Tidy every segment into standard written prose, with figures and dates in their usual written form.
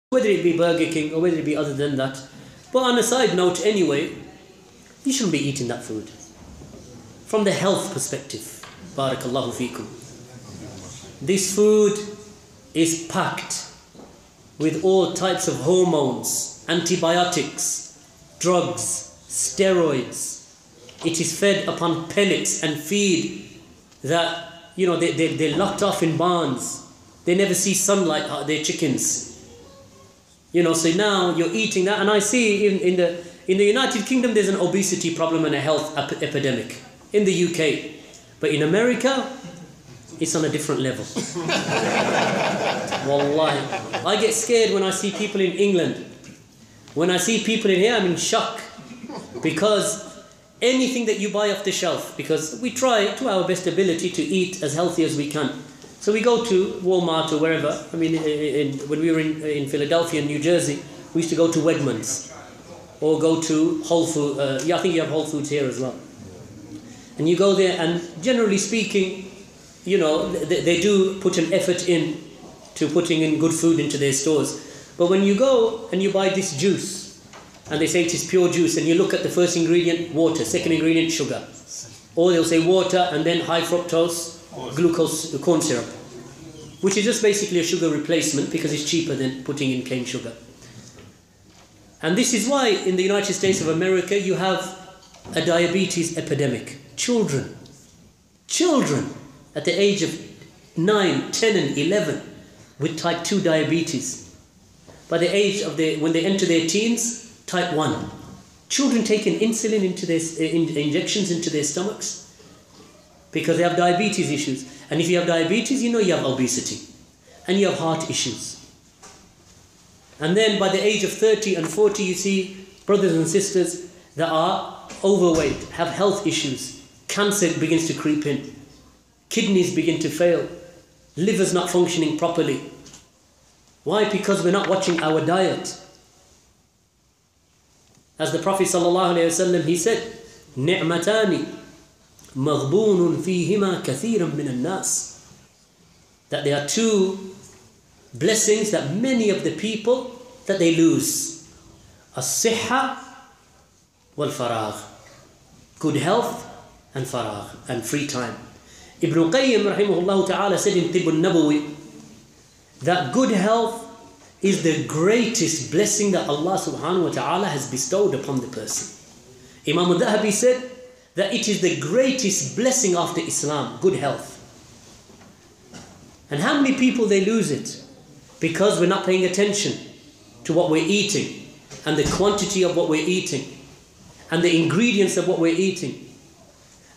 whether it be Burger King or whether it be other than that. But on a side note anyway, you shouldn't be eating that food. From the health perspective, barakallahu feekum, this food is packed with all types of hormones, antibiotics, drugs, steroids. It is fed upon pellets and feed that, they're locked off in barns. They never see sunlight, their chickens. So now you're eating that. And I see in the United Kingdom there's an obesity problem and a health epidemic. In the UK. But in America, it's on a different level. Wallahi. I get scared when I see people in England. When I see people in here, I'm in shock. Because anything that you buy off the shelf, because we try to our best ability to eat as healthy as we can. So we go to Walmart or wherever. I mean, when we were in Philadelphia and New Jersey, we used to go to Wegmans. Or go to Whole Foods. I think you have Whole Foods here as well. And you go there, and generally speaking, they do put an effort in to putting in good food into their stores. But when you go and you buy this juice, and they say it is pure juice, and you look at the first ingredient, water, second ingredient, sugar. Or they'll say water and then high fructose glucose corn syrup, which is just basically a sugar replacement because it's cheaper than putting in cane sugar. And this is why in the United States of America you have a diabetes epidemic. Children at the age of 9, 10 and 11 with type 2 diabetes. By the age of when they enter their teens, type 1. Children taking insulin into their injections into their stomachs because they have diabetes issues. And if you have diabetes, you have obesity and you have heart issues. And then by the age of 30 and 40, you see brothers and sisters that are overweight, have health issues. Cancer begins to creep in. Kidneys begin to fail. Liver's not functioning properly. Why? Because we're not watching our diet. As the Prophet ﷺ, he said, "Ni'matani maghbunun fihima kathiran min al-nas." That there are two blessings that many of the people that they lose. As-sihha wal-faragh. Good health and faragh, and free time. Ibn Qayyim rahimahullah ta'ala said in Tibb al-Nabawi that good health is the greatest blessing that Allah subhanahu wa ta'ala has bestowed upon the person. Imam al-Dhahabi said that it is the greatest blessing after Islam, good health. And how many people they lose it? Because we're not paying attention to what we're eating and the quantity of what we're eating and the ingredients of what we're eating.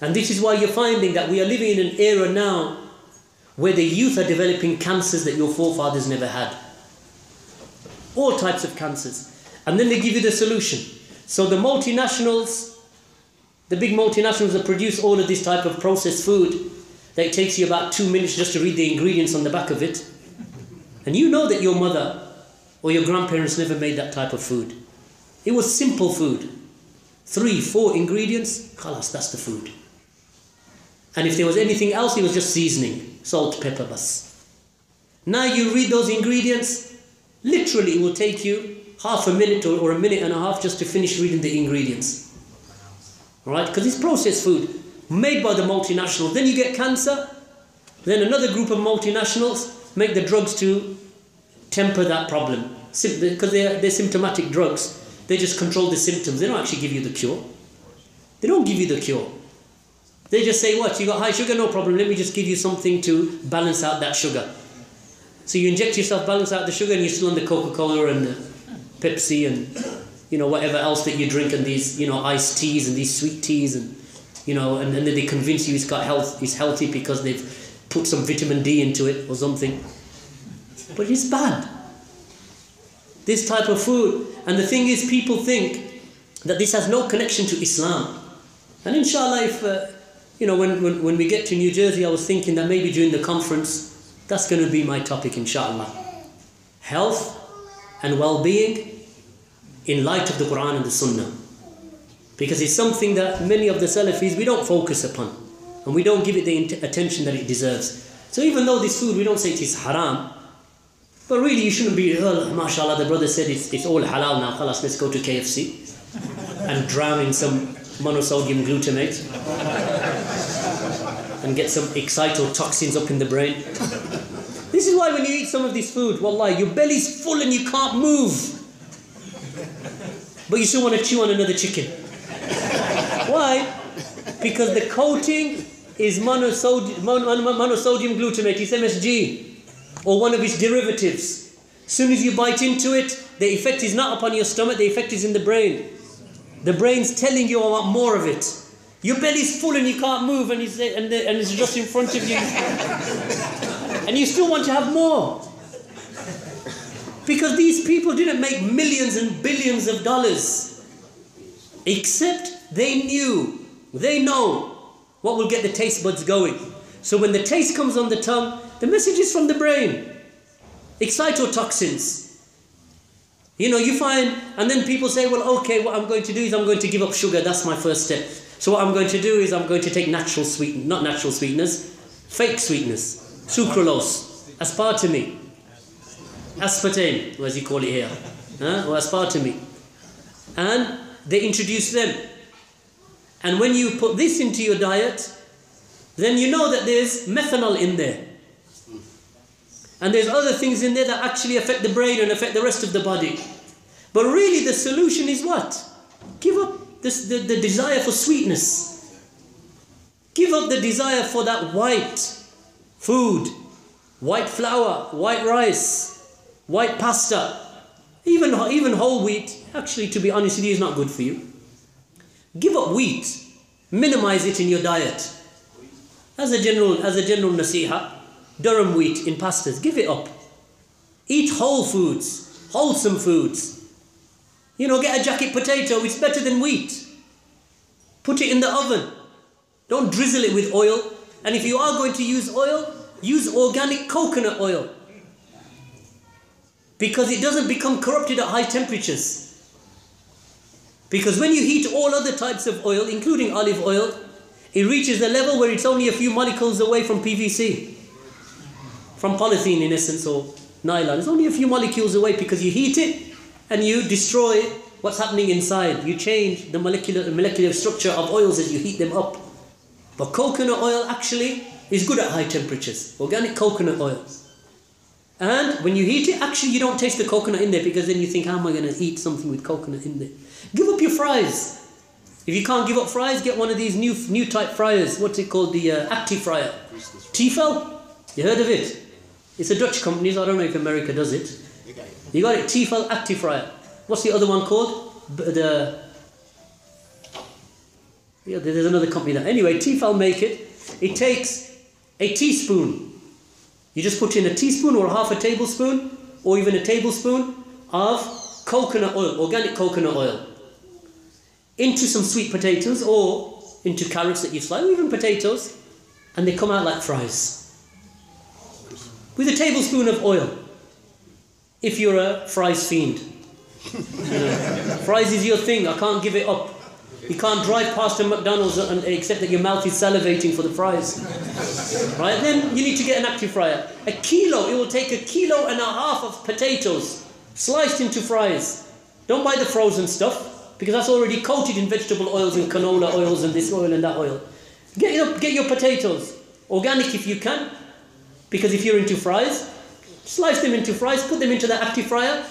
And this is why you're finding that we are living in an era now where the youth are developing cancers that your forefathers never had. All types of cancers. And then they give you the solution. So the multinationals, the big multinationals that produce all of this type of processed food, that it takes you about 2 minutes just to read the ingredients on the back of it. And you know that your mother or your grandparents never made that type of food. It was simple food. 3, 4 ingredients, khalas, that's the food. And if there was anything else, it was just seasoning, salt, pepper, bas. Now you read those ingredients, literally it will take you half a minute or a minute and a half just to finish reading the ingredients. Alright, because it's processed food, made by the multinationals. Then you get cancer, then another group of multinationals make the drugs to temper that problem. Because they're symptomatic drugs, they just control the symptoms. They don't actually give you the cure. They don't give you the cure. They just say, what, you got high sugar? No problem, let me just give you something to balance out that sugar. So you inject yourself, balance out the sugar, and you're still on the Coca-Cola and the Pepsi and, whatever else that you drink, and these, iced teas and these sweet teas, and, and then they convince you it's healthy because they've put some vitamin D into it or something. But it's bad. This type of food. And the thing is, people think that this has no connection to Islam. And inshallah, if, when we get to New Jersey, I was thinking that maybe during the conference, that's going to be my topic, inshallah. Health and well-being in light of the Quran and the Sunnah. Because it's something that many of the Salafis, we don't focus upon. And we don't give it the attention that it deserves. So even though this food, we don't say it is haram, But really you shouldn't be, oh, mashallah, the brother said it's all halal now, khalas, let's go to KFC and drown in some monosodium glutamate and get some excitotoxins up in the brain. This is why when you eat some of this food, wallahi, your belly's full and you can't move. But you still want to chew on another chicken. Why? Because the coating is monosodium glutamate, it's MSG, or one of its derivatives. As soon as you bite into it, the effect is not upon your stomach, the effect is in the brain. The brain's telling you I want more of it. Your belly's full and you can't move, and it's just in front of you. And you still want to have more. Because these people didn't make millions and billions of dollars. Except they know what will get the taste buds going. So when the taste comes on the tongue, the message is from the brain. Excitotoxins. You know, you find, and then people say, well, okay, what I'm going to do is I'm going to give up sugar. That's my first step. So what I'm going to do is I'm going to take not natural sweeteners, fake sweeteners, sucralose, aspartame, aspartame, as you call it here, or aspartame. And they introduce them. And when you put this into your diet, then you know that there's methanol in there. And there's other things in there that actually affect the brain and affect the rest of the body. But really the solution is what? Give up the desire for sweetness. Give up the desire for that white food, white flour, white rice, white pasta, even whole wheat. Actually, to be honest with you, is not good for you. Give up wheat. Minimize it in your diet. As a general nasiha, durum wheat in pastas, give it up. Eat whole foods, wholesome foods. You know, get a jacket potato, it's better than wheat. Put it in the oven. Don't drizzle it with oil. And if you are going to use oil, use organic coconut oil. Because it doesn't become corrupted at high temperatures. Because when you heat all other types of oil, including olive oil, it reaches a level where it's only a few molecules away from PVC. From polythene in essence, or nylon. It's only a few molecules away because you heat it and you destroy what's happening inside. You change the molecular structure of oils as you heat them up. But coconut oil actually is good at high temperatures. Organic coconut oil. And when you heat it, actually you don't taste the coconut in there, because then you think, how am I going to eat something with coconut in there? Give up your fries. If you can't give up fries, get one of these new type fryers. What's it called? The active fryer. Tefal? You heard of it? It's a Dutch company, so I don't know if America does it. You got it, Tefal active fryer. What's the other one called? There's another company that. Anyway, Tefal make it. It takes a teaspoon. You just put in a teaspoon or half a tablespoon or even a tablespoon of coconut oil, organic coconut oil, into some sweet potatoes or into carrots that you slice, or even potatoes, and they come out like fries. With a tablespoon of oil, if you're a fries fiend. You know, fries is your thing, I can't give it up. You can't drive past a McDonald's except that your mouth is salivating for the fries. Right? Then you need to get an active fryer. A kilo, it will take 1.5 kilos of potatoes sliced into fries. Don't buy the frozen stuff, because that's already coated in vegetable oils and canola oils and this oil and that oil. Get your potatoes, organic if you can, because if you're into fries, slice them into fries, put them into the active fryer,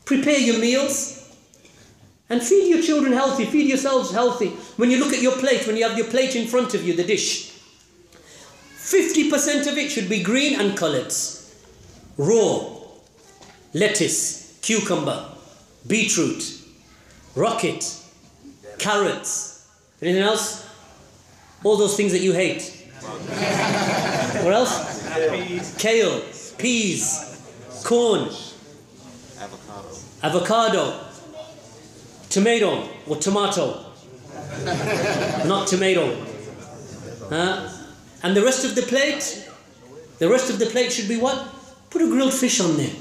prepare your meals, and feed your children healthy, feed yourselves healthy. When you look at your plate, when you have your plate in front of you, the dish, 50% of it should be green and coloured. Raw, lettuce, cucumber, beetroot, rocket, carrots. Anything else? All those things that you hate. What else? Kale, peas, corn, avocado, tomato or tomato, not tomato. And the rest of the plate should be what? Put a grilled fish on there.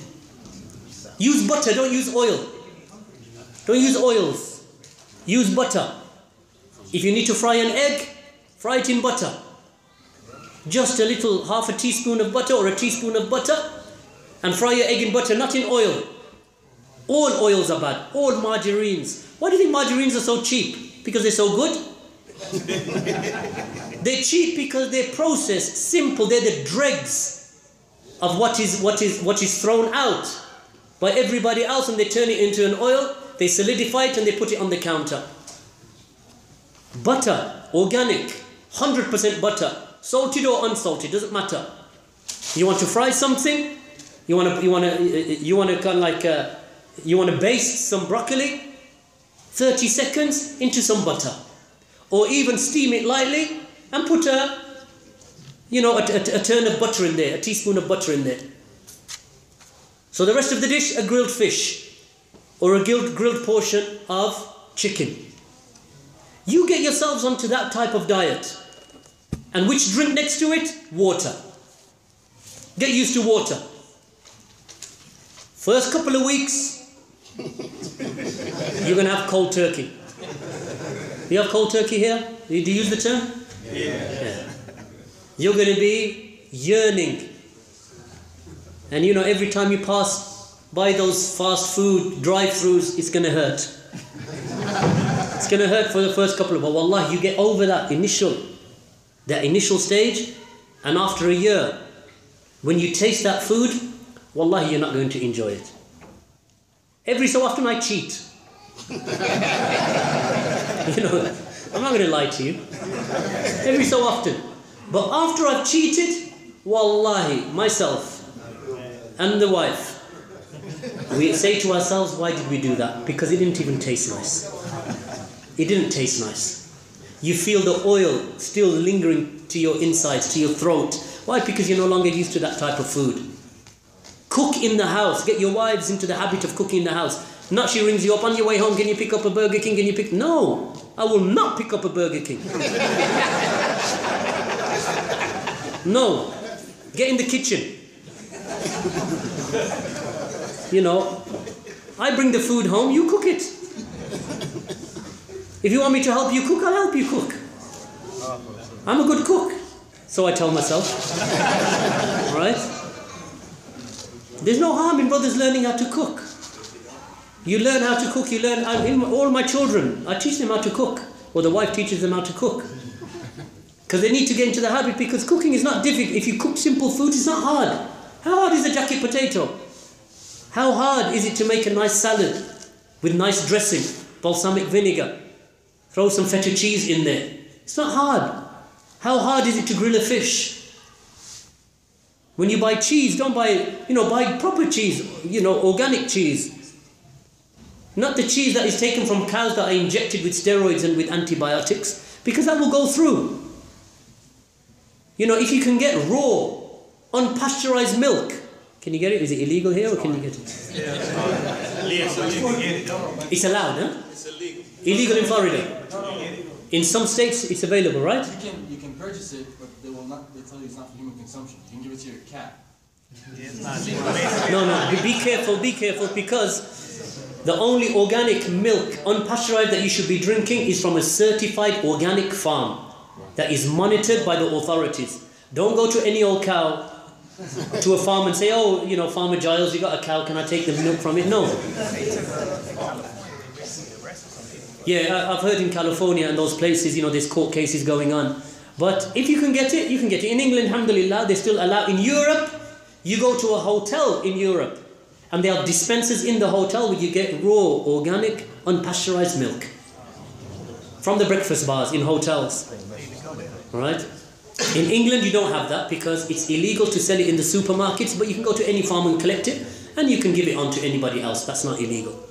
Use butter, don't use oil. Don't use oils. Use butter. If you need to fry an egg, fry it in butter. Just a little, half a teaspoon of butter or a teaspoon of butter. And fry your egg in butter, not in oil. All oils are bad. All margarines. Why do you think margarines are so cheap? Because they're so good? They're cheap because they're processed, simple. They're the dregs of what is thrown out by everybody else, and they turn it into an oil, they solidify it, and they put it on the counter. Butter, organic, 100% butter, salted or unsalted, doesn't matter. You want to fry something, you want to baste some broccoli, 30 seconds into some butter, or even steam it lightly and put a turn of butter in there, a teaspoon of butter in there. So the rest of the dish, a grilled fish or a grilled portion of chicken. You get yourselves onto that type of diet. And which drink next to it? Water. Get used to water. First couple of weeks, you're going to have cold turkey. You have cold turkey here? Do you use the term? Yeah. You're going to be yearning. And you know, every time you pass by those fast food drive-thrus, it's going to hurt. It's going to hurt for the first couple of, but wallahi, you get over that initial stage, and after a year, when you taste that food, wallahi, you're not going to enjoy it. Every so often I cheat. You know, I'm not going to lie to you. Every so often. But after I've cheated, wallahi, myself and the wife, we say to ourselves, why did we do that? Because it didn't even taste nice. It didn't taste nice. You feel the oil still lingering to your insides, to your throat. Why? Because you're no longer used to that type of food. Cook in the house. Get your wives into the habit of cooking in the house. Not she rings you up on your way home, can you pick up a Burger King? Can you pick? No, I will not pick up a Burger King. No, get in the kitchen. You know, I bring the food home, you cook it. If you want me to help you cook, I'll help you cook. I'm a good cook, so I tell myself. Right? There's no harm in brothers learning how to cook. You learn how to cook, you learn, all my children, I teach them how to cook, or the wife teaches them how to cook. Because they need to get into the habit, because cooking is not difficult. If you cook simple food, it's not hard. How hard is a jacket potato? How hard is it to make a nice salad with nice dressing, balsamic vinegar? Throw some feta cheese in there. It's not hard. How hard is it to grill a fish? When you buy cheese, don't buy, buy proper cheese, organic cheese. Not the cheese that is taken from cows that are injected with steroids and with antibiotics, because that will go through. If you can get raw, unpasteurized milk, can you get it? Is it illegal here or can you get it? Yeah. It's allowed, huh? It's illegal. Illegal in Florida. In some states it's available, right? You can purchase it, but they tell you it's not for human consumption. You can give it to your cat. No, be careful, because the only organic milk, unpasteurized, that you should be drinking is from a certified organic farm that is monitored by the authorities. Don't go to any old cow, to a farm and say, oh, Farmer Giles, you got a cow, can I take the milk from it? No. Yeah, I've heard in California and those places, there's court cases going on. But if you can get it, you can get it. In England, alhamdulillah, they still allow. In Europe, you go to a hotel in Europe, and there are dispensers in the hotel where you get raw, organic, unpasteurized milk from the breakfast bars in hotels. Right? In England, you don't have that because it's illegal to sell it in the supermarkets, but you can go to any farm and collect it, and you can give it on to anybody else. That's not illegal.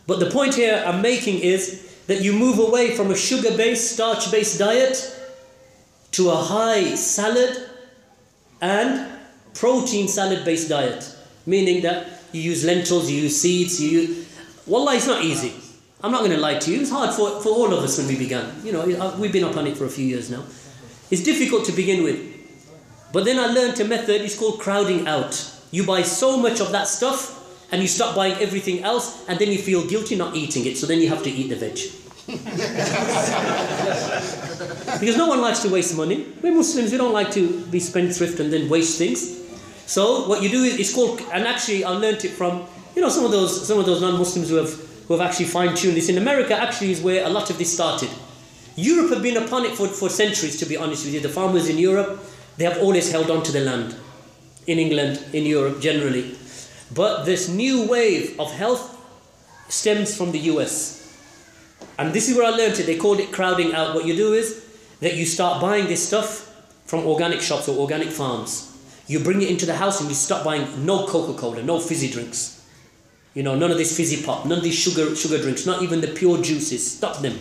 But the point here I'm making is that you move away from a sugar-based, starch-based diet to a high salad and protein salad-based diet. Meaning that you use lentils, you use seeds, Wallah, it's not easy. I'm not going to lie to you. It's hard for all of us when we began. We've been up on it for a few years now. It's difficult to begin with. But then I learned a method, it's called crowding out. You buy so much of that stuff and you stop buying everything else, and then you feel guilty not eating it, so then you have to eat the veg. Because no one likes to waste money. We're Muslims, we don't like to be spendthrift and then waste things. So what you do is, it's called, and actually I learnt it from, some of those non-Muslims who have actually fine-tuned this. In America actually is where a lot of this started. Europe have been upon it for centuries, to be honest with you. The farmers in Europe, they have always held on to the land. In England, in Europe generally. But this new wave of health stems from the US. And this is where I learned it. They called it crowding out. What you do is that you start buying this stuff from organic shops or organic farms. You bring it into the house and you start buying no Coca-Cola, no fizzy drinks. None of this fizzy pop, none of these sugar drinks, not even the pure juices. Stop them.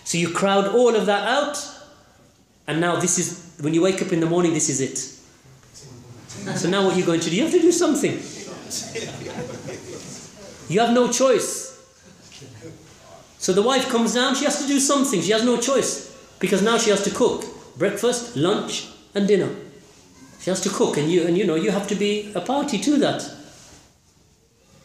So you crowd all of that out. And now this is, when you wake up in the morning, this is it. So now what you're going to do, you have to do something. You have no choice. So the wife comes down, she has to do something. She has no choice. Because now she has to cook breakfast, lunch and dinner. She has to cook, and you have to be a party to that.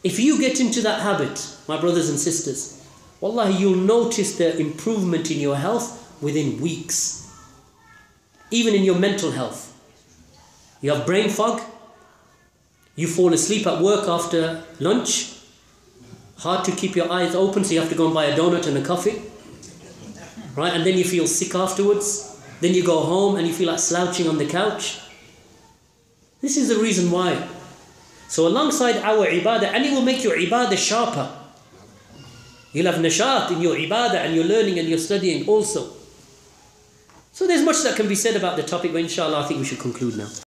If you get into that habit, my brothers and sisters, wallahi, you'll notice the improvement in your health within weeks. Even in your mental health. You have brain fog. You fall asleep at work after lunch. Hard to keep your eyes open, so you have to go and buy a donut and a coffee. Right? And then you feel sick afterwards. Then you go home and you feel like slouching on the couch. This is the reason why. So alongside our ibadah, and it will make your ibadah sharper. You'll have nashat in your ibadah, and you're learning and you're studying also. So there's much that can be said about the topic, but inshallah I think we should conclude now.